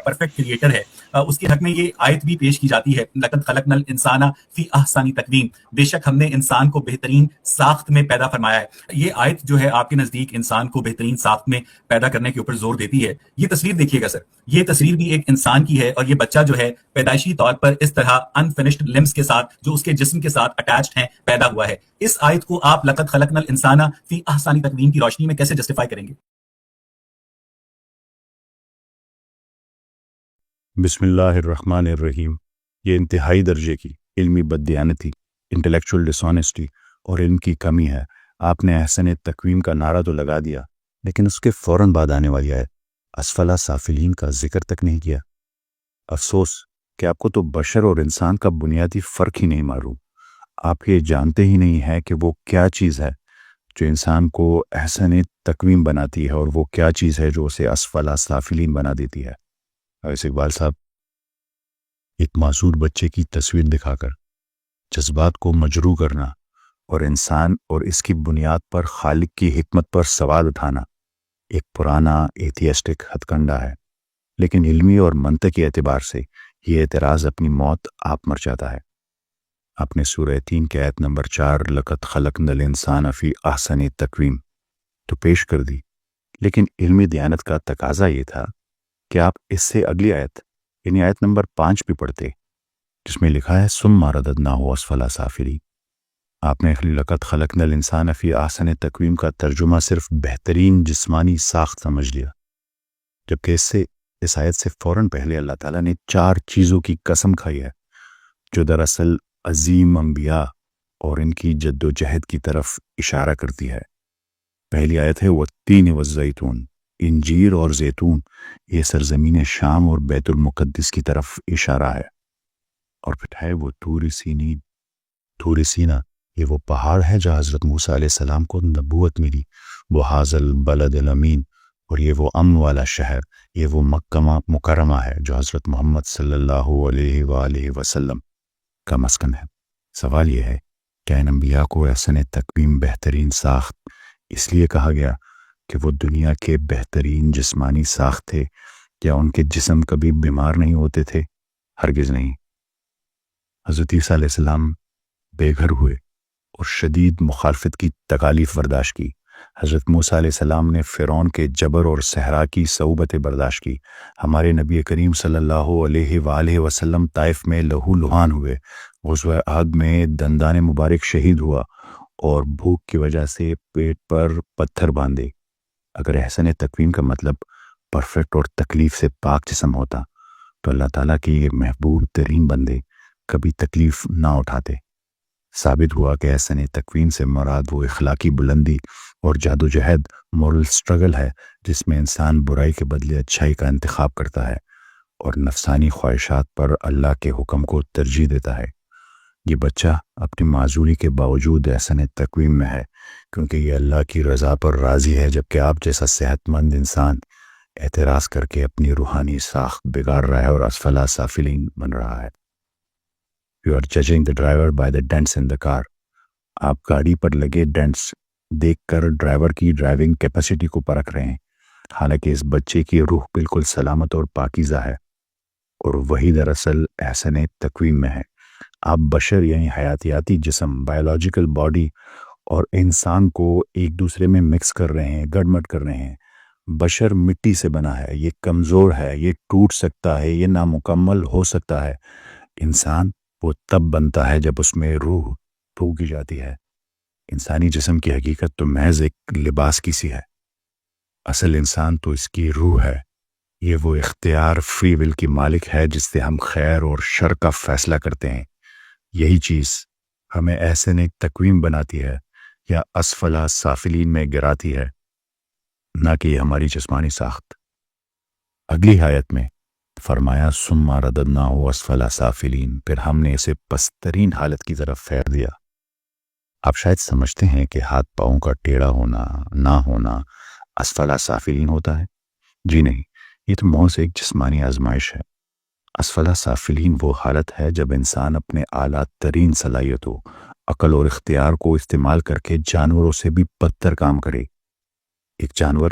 Perfect creator ہے، اس کے حق میں یہ آیت بھی پیش کی جاتی ہے، لقد خلقنا الانسان فی احسن تقویم، بے شک ہم نے انسان کو بہترین ساخت میں پیدا فرمایا ہے۔ یہ آیت جو ہے آپ کے نزدیک انسان کو بہترین ساخت میں پیدا کرنے کے اوپر زور دیتی ہے۔ یہ تصویر دیکھیے گا سر، یہ تصویر بھی ایک انسان کی ہے، اور یہ بچہ جو ہے پیدائشی طور پر اس طرح انفنشڈ لمز کے ساتھ جو اس کے جسم کے ساتھ اٹیچڈ ہیں پیدا ہوا ہے۔ اس آیت کو آپ لقد خلقنا الانسان فی احسن تقویم کی روشنی میں کیسے جسٹیفائی کریں گے؟ بسم اللہ الرحمن الرحیم۔ یہ انتہائی درجے کی علمی بددیانتی، انٹلیکچول ڈس آنیسٹی اور علم کی کمی ہے۔ آپ نے احسن تقویم کا نعرہ تو لگا دیا، لیکن اس کے فوراً بعد آنے والی آیت اسفل سافلین کا ذکر تک نہیں کیا۔ افسوس کہ آپ کو تو بشر اور انسان کا بنیادی فرق ہی نہیں معلوم۔ آپ یہ جانتے ہی نہیں ہیں کہ وہ کیا چیز ہے جو انسان کو احسن تقویم بناتی ہے، اور وہ کیا چیز ہے جو اسے اسفل سافلین بنا دیتی ہے۔ ویسے اقبال صاحب، ایک معذور بچے کی تصویر دکھا کر جذبات کو مجروح کرنا اور انسان اور اس کی بنیاد پر خالق کی حکمت پر سوال اٹھانا ایک پرانا ایتھیسٹک ہتھ کنڈا ہے، لیکن علمی اور منطقی اعتبار سے یہ اعتراض اپنی موت آپ مر جاتا ہے۔ آپ نے سورہ 3 کے آیت نمبر 4 لقد خلقنا الانسان فی احسن تقویم تو پیش کر دی، لیکن علمی دیانت کا تقاضا یہ تھا کہ آپ اس سے اگلی آیت یعنی آیت نمبر 5 بھی پڑھتے، جس میں لکھا ہے ثم رددناہ اسفل سافلین۔ آپ نے لقد خلقنا الانسان فی احسن تقویم کا ترجمہ صرف بہترین جسمانی ساخت سمجھ لیا، جبکہ اس آیت سے فوراً پہلے اللہ تعالیٰ نے 4 چیزوں کی قسم کھائی ہے جو دراصل عظیم انبیاء اور ان کی جد و جہد کی طرف اشارہ کرتی ہے۔ پہلی آیت ہے والتین والزیتون، انجیر اور زیتون، یہ سرزمین شام اور بیت المقدس کی طرف اشارہ ہے۔ اور پھر ہے وہ طور سینین، طور سینا، یہ وہ پہاڑ ہے جہاں حضرت موسیٰ علیہ السلام کو نبوت ملی، وہ حاذ البلد الامین، اور یہ وہ امن والا شہر، یہ وہ مکہ مکرمہ ہے جو حضرت محمد صلی اللہ علیہ وآلہ وسلم کا مسکن ہے۔ سوال یہ ہے کہ ان انبیاء کو احسن تقویم بہترین ساخت اس لیے کہا گیا کہ وہ دنیا کے بہترین جسمانی ساخت تھے، یا ان کے جسم کبھی بیمار نہیں ہوتے تھے؟ ہرگز نہیں۔ حضرت عیسیٰ علیہ السلام بے گھر ہوئے اور شدید مخالفت کی تکالیف برداشت کی۔ حضرت موسیٰ علیہ السلام نے فرعون کے جبر اور صحرا کی صعوبتیں برداشت کی۔ ہمارے نبی کریم صلی اللہ علیہ وآلہ وسلم طائف میں لہو لہان ہوئے، غزوہ احد میں دندان مبارک شہید ہوا، اور بھوک کی وجہ سے پیٹ پر پتھر باندھے۔ اگر احسن تقویم کا مطلب پرفیکٹ اور تکلیف سے پاک جسم ہوتا تو اللہ تعالیٰ کے یہ محبوب ترین بندے کبھی تکلیف نہ اٹھاتے۔ ثابت ہوا کہ احسن تقویم سے مراد وہ اخلاقی بلندی اور جاد و جہد، مورل سٹرگل ہے جس میں انسان برائی کے بدلے اچھائی کا انتخاب کرتا ہے اور نفسانی خواہشات پر اللہ کے حکم کو ترجیح دیتا ہے۔ یہ بچہ اپنی معذوری کے باوجود احسن تقویم میں ہے، کیونکہ یہ اللہ کی رضا پر راضی ہے، جبکہ آپ جیسا صحت مند انسان اعتراض کر کے اپنی روحانی ساخت بگاڑ رہا ہے اور اسفل سافلین بن رہا ہے۔ You are judging the driver by the dents in the car۔ آپ گاڑی پر لگے ڈینٹس دیکھ کر ڈرائیور کی ڈرائیونگ کیپیسٹی کو پرکھ رہے ہیں، حالانکہ اس بچے کی روح بالکل سلامت اور پاکیزہ ہے، اور وہی دراصل احسن تقویم میں ہے۔ آپ بشر یعنی حیاتیاتی جسم، بایولوجیکل باڈی اور انسان کو ایک دوسرے میں مکس کر رہے ہیں، گڑمٹ کر رہے ہیں۔ بشر مٹی سے بنا ہے، یہ کمزور ہے، یہ ٹوٹ سکتا ہے، یہ نامکمل ہو سکتا ہے۔ انسان وہ تب بنتا ہے جب اس میں روح پھونکی جاتی ہے۔ انسانی جسم کی حقیقت تو محض ایک لباس کی سی ہے، اصل انسان تو اس کی روح ہے۔ یہ وہ اختیار فری ول کی مالک ہے جس سے ہم خیر اور شر کا فیصلہ کرتے ہیں۔ یہی چیز ہمیں احسن ایک تقویم بناتی ہے یا اسفل سافلین میں گراتی ہے، نہ کہ یہ ہماری جسمانی ساخت۔ اگلی آیت میں فرمایا ثم رددناہ اسفل سافلین، پھر ہم نے اسے پسترین حالت کی طرف پھیر دیا۔ آپ شاید سمجھتے ہیں کہ ہاتھ پاؤں کا ٹیڑھا ہونا نہ ہونا اسفل سافلین ہوتا ہے۔ جی نہیں، یہ تو محض ایک جسمانی آزمائش ہے۔ اسفل سافلین وہ حالت ہے جب انسان اپنے اعلیٰ ترین صلاحیتوں، عقل اور اختیار کو استعمال کر کے جانوروں سے بھی بدتر کام کرے۔ ایک جانور